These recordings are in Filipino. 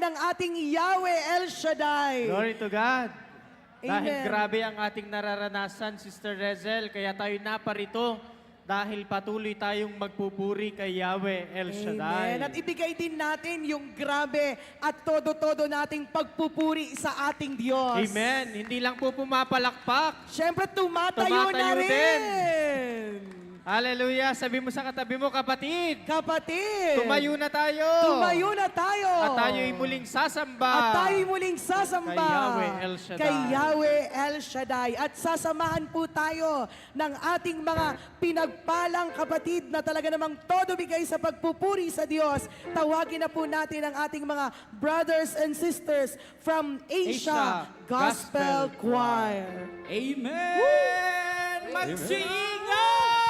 ng ating Yahweh El Shaddai. Glory to God. Dahil Amen. grabe ang ating nararanasan, Sister Rezel, kaya tayo naparito dahil patuloy tayong magpupuri kay Yahweh El Shaddai. Amen. At ibigay din natin yung grabe at todo-todo nating pagpupuri sa ating Diyos. Amen. Hindi lang po pumapalakpak. Siyempre, tumatayo na Tumatayo rin. din. Hallelujah. Sabi mo sa katabi mo, kapatid, Kapatid, tumayo na tayo. tumayo na tayo. At tayo'y muling sasamba. At tayo'y muling sasamba Kay Yahweh El Shaddai. Kay Yahweh El Shaddai. At sasamahan po tayo ng ating mga pinagpalang kapatid na talaga namang todo bigay sa pagpupuri sa Diyos. Tawagin na po natin ang ating mga brothers and sisters from Asia Gospel Choir. Amen! Magsiingaw!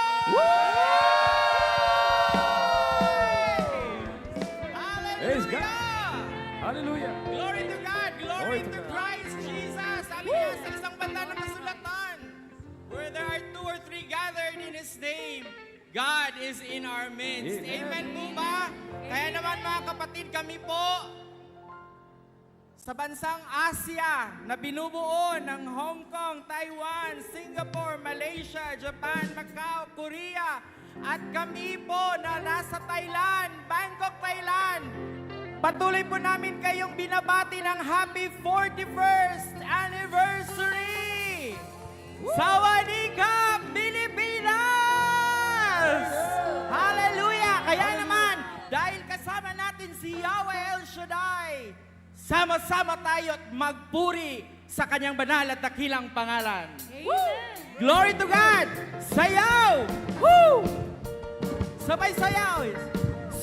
Praise God. Hallelujah! Hallelujah. Glory to God! Glory to Christ Jesus! Sabi niya sa isang banda ng kasulatan, where there are 2 or 3 gathered in His name, God is in our midst. Amen po ba? Kaya naman mga kapatid, kami po sa bansang Asia na binubuo ng Hong Kong, Taiwan, Singapore, Malaysia, Japan, Macau, Korea, at kami po na nasa Thailand, Bangkok, Thailand. Patuloy po namin kayong binabati ng happy 41st anniversary! Sawadee-ka, Pilipinas! Hallelujah! Kaya naman, dahil kasama natin si Yahweh El Shaddai, sama-sama tayo at magpuri sa kanyang banal at dakilang pangalan. Glory to God! Sayaw! Woo! Sabay sayaw!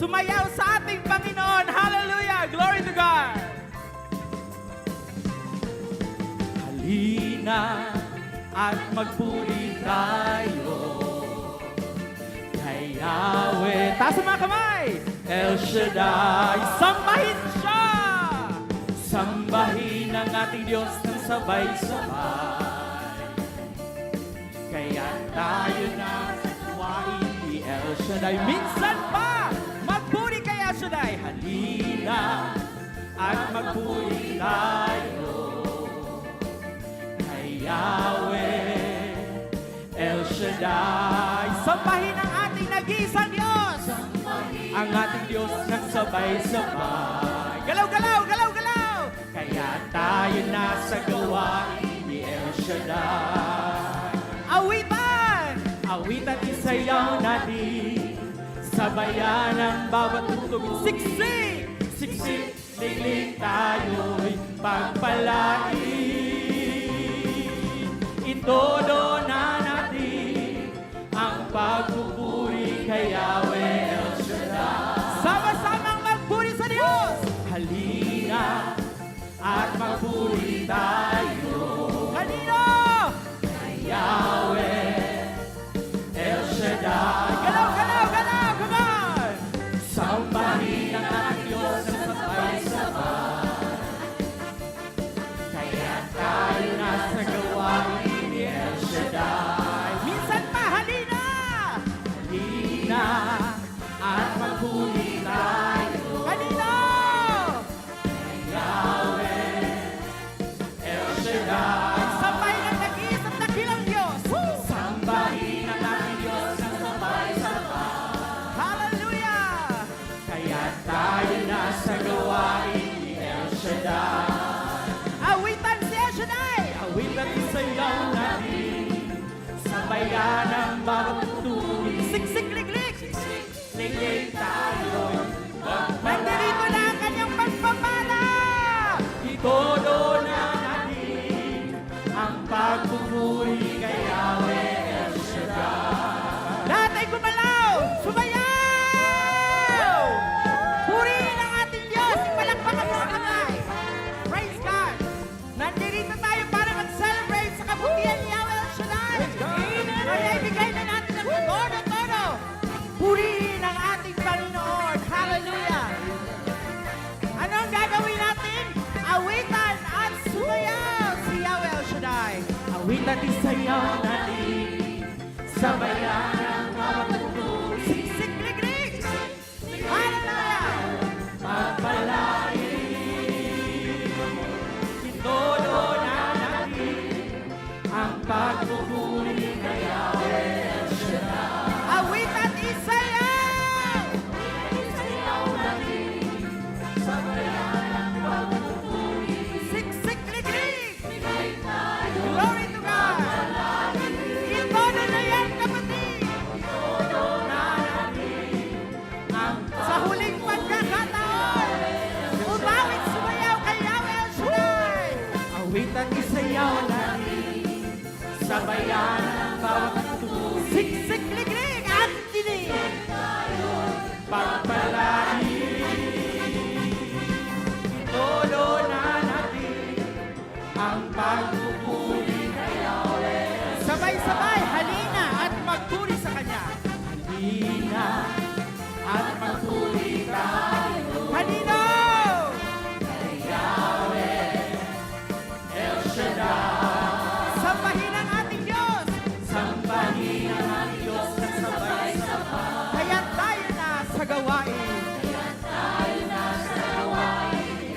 Sumayaw sa ating Panginoon! Hallelujah! Glory to God! Halina at magpuri tayo kay Yahweh. Taas ang mga kamay! El Shaddai! Sambahin siya! Sambahin ang ating Diyos ng sabay-sabay. Kaya tayo na sa gawain ni El Shaddai. Minsan pa, magpuri kay El Shaddai. Halina at magpuri tayo kay Yahweh El Shaddai. Sambahin ang ating nag-iisang Diyos. Ang ating Diyos ng sabay-sabay. Galaw, galaw, galaw, galaw! Kaya tayo nasa gawain ni El Shaddai. Awitan! Awitan isayaw natin. Sabayan ang bawat tugtog. Siksik! Siksik! Liglig tayo'y pagpalain. Itodo na natin ang pagpupuri kay Yahweh El Shaddai. Sama-samang magpuri sa Diyos! Halina at magpuri tayo. Kanino? Kay Yahweh El Shaddai. Galaw, galaw, galaw! Come on! Sambahin ang ating Diyos ng sabay-sabay. Kaya tayo nasa gawain ni El Shaddai. Minsan pa, halina! Halina at magpuri tayo. Kanino? Sambahin ang nag-iisang dakilang Diyos. Sambahin ang ating Diyos ng sabay-sabay. Hallelujah! Kaya tayo nasa gawain ni El Shaddai. Awitan si El Shaddai! Awitan isayaw natin. Sabayan ang bawat tugtugin. Siksik, liglig! Liglig tayo. Nandito na ang kanyang pagpapala! Itodo na natin ang pagpupuri kay Yahweh El Shaddai. Lahat ay gumalaw! Sumayaw! Purihin ang ating Diyos! Ipalakpakan mo ang kamay! Praise God! Nandito tayo para mag-celebrate sa kabutihan ni Yahweh El Shaddai! Kaya ibigay na natin ang todo-todo! Purihin ang ating Panginoon! Hallelujah! Ano ang gagawin natin? Awitan at sumayaw si Yahweh El Shaddai. Awitan at isayaw natin. Sabayan ang mga tugtog. Siksik, liglig! Hallelujah! Pagpalain Siksik liglig! Glory to God! Itono na yan, kapatid! Sa huling pagkakataon, umawit sumayaw kay Yahweh El Shaddai! Awitan isayaw natin, sabayan ang bawat tutuloy. Siksik liglig at dinig! Pagpalain, itono na natin ang pagpupuri kay Yahweh. Sabay-sabay, halina at magpuri sa Kanya. Halina at magpuri tayo. Halina! Kay Yahweh El Shaddai. Sambahin ang ating Diyos. Sambahin ang ating Diyos na sabay-sabay. Kaya tayo na sa gawain.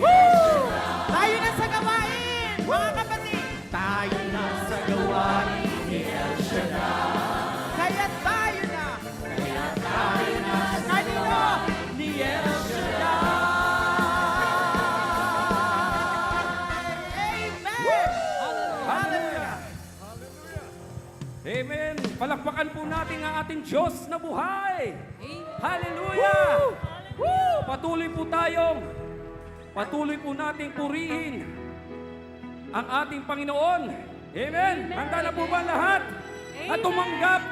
Woo! Tayo na sa gawain, mga kapatid. Tayo na sa gawain ni El Shaddai. Kaya tayo na. Kaya tayo na sa gawain ni El Shaddai. Amen! Hallelujah! Amen! Palakpakan po natin ang ating Diyos na buhay! Hallelujah! Woo! Patuloy po nating purihin ang ating Panginoon. Amen! Handa na po ba ang lahat? At tumanggap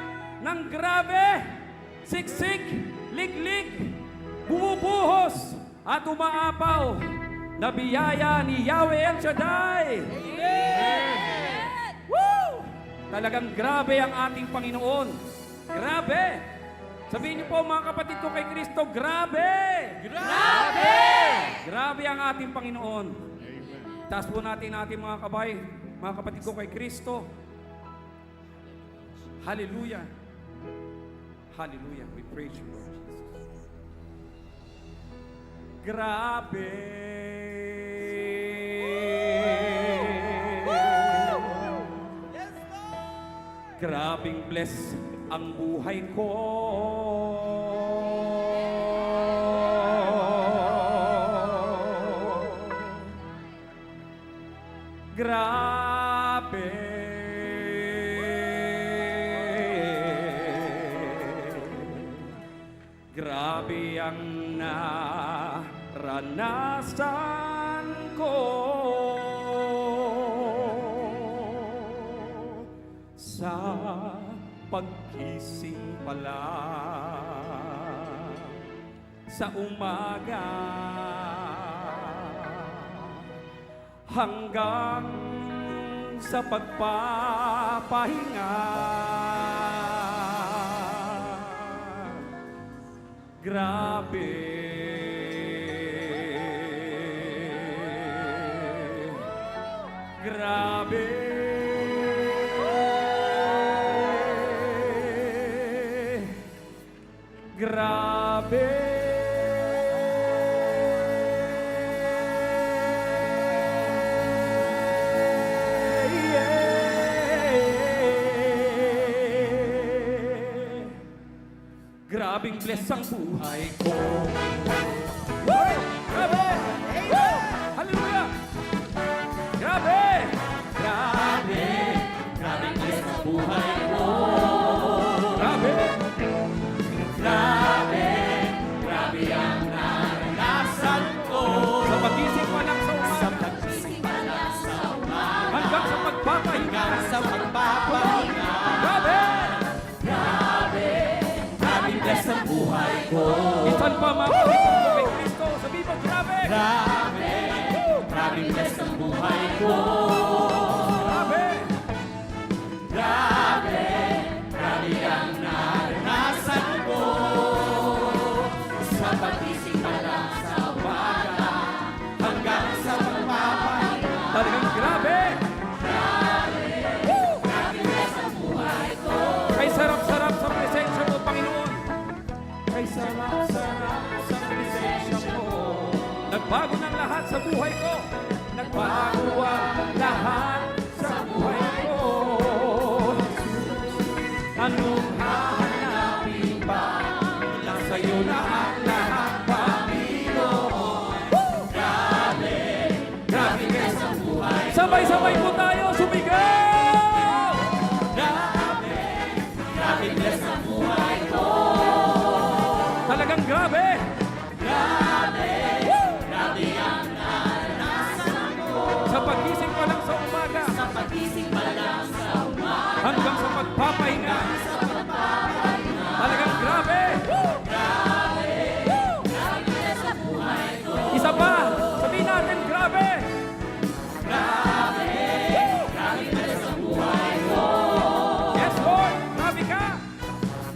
ng grabe, siksik, liglig, bumubuhos at umaapaw na biyaya ni Yahweh El Shaddai. Woo! Talagang grabe ang ating Panginoon. Grabe! Sabihin niyo po mga kapatid ko kay Kristo, grabe! Grabe! Grabe ang ating Panginoon. Taas po natin ating mga kabay, mga kapatid ko kay Kristo. Hallelujah! Hallelujah! We praise you, Lord Jesus. Grabe! Grabing bless ang buhay ko. Grabe. Grabe ang naranasan ko. Sa pagkising pala sa umaga hanggang sa pagpapahinga. Grabe. Grabe. Grabe. Grabing bless ang buhay ko. Woo! Grabe! Woo! Hallelujah! Grabe! Grabe! Grabing bless ang buhay ko. Grabe! Grabe, grabe ang naranasan ko. Sa pagising pa lang sa umaga. Sa pagising pa lang sa umaga. Hanggang sa pagpapahinga. Hanggang sa pagpapahinga. Grabe! Grabe, grabing bless ang buhay ko. Isan pa mga kapatid ko kay Kristo. Sabihin mo, grabe! Grabe, grabing bless ang buhay ko. Grabe! Grabe, grabe ang naranasan ko. Sa pagising pa lang sa umaga hanggang sa pagpapahinga. Talagang grabe! Grabe! Woo! Grabe bless ang buhay ko. Kay sarap-sarap sa presensya mo, Panginoon. Kay sarap-sarap sa presensya mo. Nagbago ng lahat sa buhay ko. Nagbago ang lahat Sabay-sabay po tayo, sumigaw! Grabe bless ang buhay ko. Talagang grabe! Grabe ang naranasan ko. Sa pagising pa lang sa umaga, Sa pagising pa lang sa umaga. hanggang sa pagpapahinga. Talagang grabe! Grabe bless ang buhay ko. Isa pa, sabihin natin, grabe! Grabe bless ang buhay ko. Yes, Lord! Grabe ka!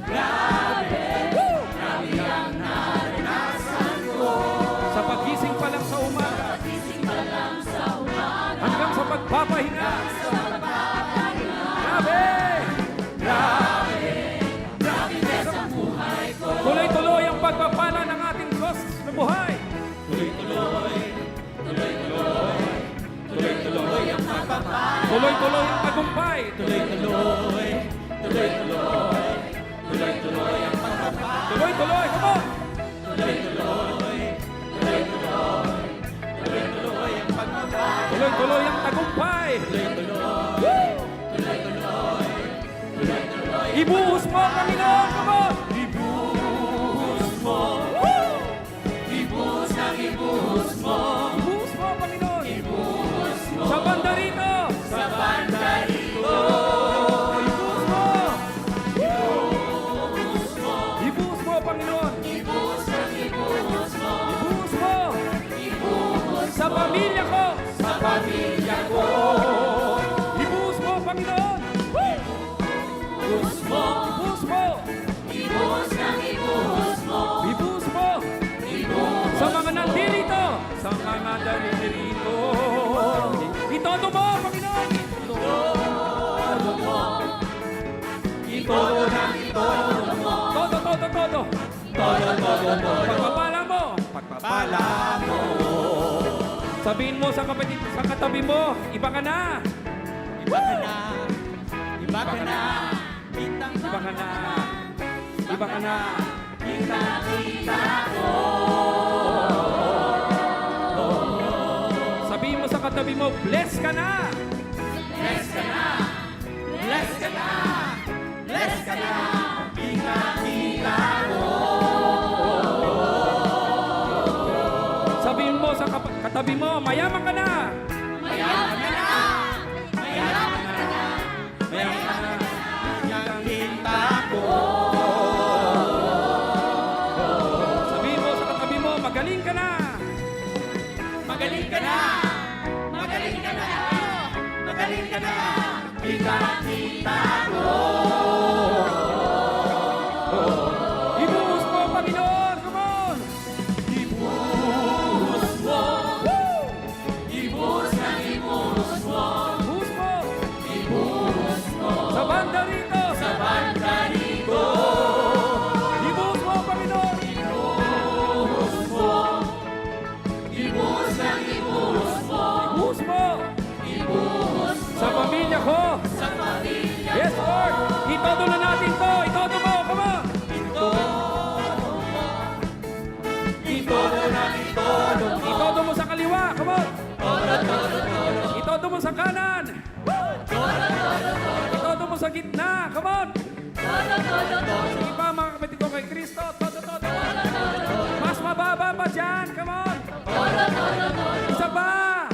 Grabe ang naranasan ko. Sa pagising pa lang sa umaga, Pagising pa lang sa umaga. hanggang sa pagpapahinga. Grabe! Grabe bless ang buhay ko. Tuloy-tuloy ang pagpapala ng ating Diyos na buhay. Tuloy ang pagpapala. Tuloy-tuloy ang tagumpay. Tuloy ang pagpapala. Tuloy-tuloy, come on! Tuloy-tuloy ang tagumpay. Ibuhos mo, Panginoon, come on! Ibuhos mo. Ibuhos ng ibuhos mo. Ibuhos mo, Panginoon! Ibuhos mo. Sa banda rito! Sa banda rito. Ibuhos mo! Ibuhos mo, Panginoon! Ibuhos ng ibuhos mo. Ibuhos mo! Ibuhos Sa pamilya ko! sa pamilya ko. Ibuhos mo, Panginoon! Ibuhos mo. Ibuhos mo! Ibuhos ng ibuhos mo. Ibuhos mo! Ibuhos Sa mga nandito! Sa mga nandito! Itodo mo, Panginoon! itodo ng itodo mo. Todo, todo, todo! Todo. Pagpapala mo! Pagpapala mo! Sabihin mo sa kapatid, sa katabi mo, iba ka na! Iba ka na. Iba ka na. Kitang Iba ka na! Iba ka na! kita ko. Sabihin mo sa katabi mo, bless ka na! Bless ka na. Bless ka na. Bless ka na. Kita ko. Sabihin mo sa katabi mo, mayaman ka na! Mayaman ka na. Mayaman ka na. Mayaman ka na! Yang kita ko. Sabihin mo sa katabi mo, magaling ka na! Magaling ka na. Magaling ka na. Magaling ka na. Kita ko. Ibuhos mo, Panginoon! Come on! Ibuhos mo. Woo! Ibuhos ng ibuhos mo. Ibuhos mo! Ibuhos mo. Sa banda rito! Sa banda rito. Ibuhos mo, Panginoon! Ibuhos mo. Ibuhos ng ibuhos mo. Ibuhos mo! Ibuhos Sa pamilya ko! sa pamilya. Yes, Lord! Itodo na natin to! Itodo mo! Come on! Itodo na itodo. Itodo mo sa kaliwa! Come on! Itodo mo sa kanan! Itodo mo sa gitna! Come on! Sige pa mga kapatid ko kay Kristo! Todo, todo! Mas mababa pa dyan! Come on! Isa pa!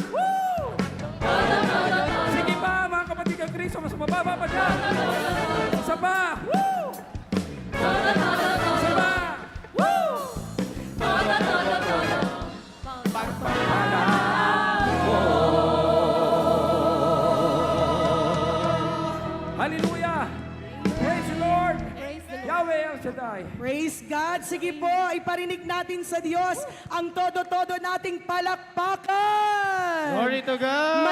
Woo! Sige pa mga kapatid kay Kristo! Mas mababa pa dyan! Isa pa! Woo! Isa pa! Woo! Hallelujah! Praise the Lord! Yahweh El Shaddai! Praise God. Sige po, iparinig natin sa Diyos ang todo-todo nating palakpakan. Glory to God! May